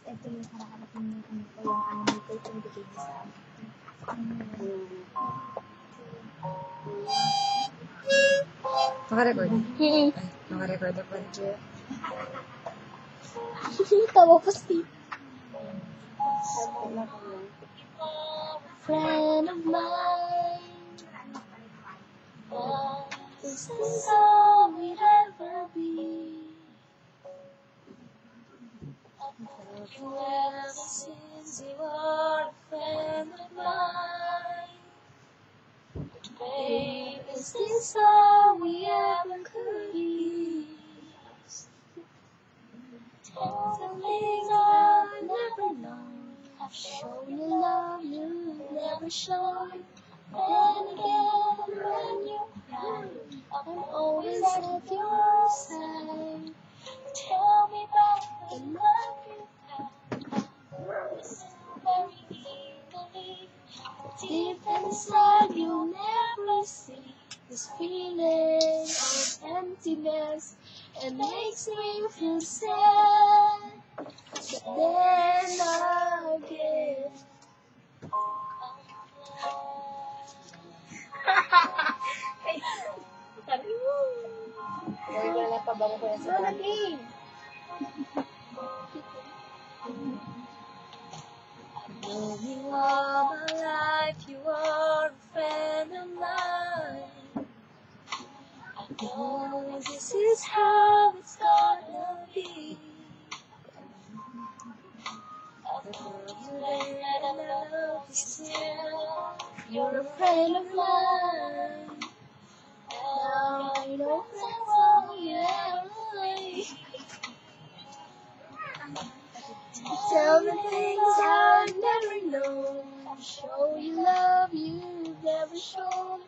ito yung haraharap ng ano ko, yung anime ko, yung bigay niya sa amin. Naka-record? Ay, naka-record na pa. Tawa ko si friend of mine. This is all we'd ever be. I've you ever since you are a friend of mine. Babe, is this all we ever could be? Something I've never known. I've shown you love you've never shown. Then again, when you cry, I'm always at your side. Tell me about the love you have. Listen very eagerly. Deep inside, you'll never see this feeling of emptiness. It makes me feel sad, but then again. Sabi mo. Gawin ko na lang pabango ko yan sa dami. I've known you all my life, you are a friend of mine. I know this is how it's gonna be. I've known you then and I love you still. You're a friend of mine. Now I know that's all you ever need. Tell me things I've never known. Show you love you've never shown.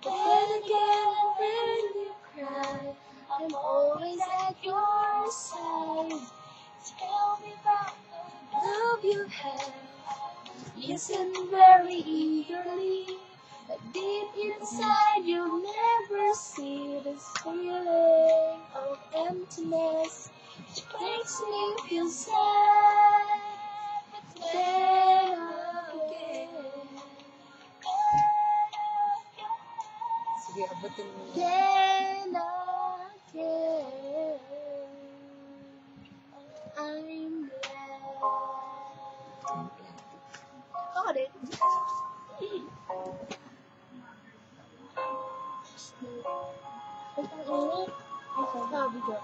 But then again, when you cry, I'm always at your side. Tell me about the love you have. Listen very eagerly. But deep inside, you'll never see this feeling of emptiness. It makes me feel sad. Then again. Sige, abutin mo. Then again, I'm glad. Ako din. Ang init. Ay, sabi ko.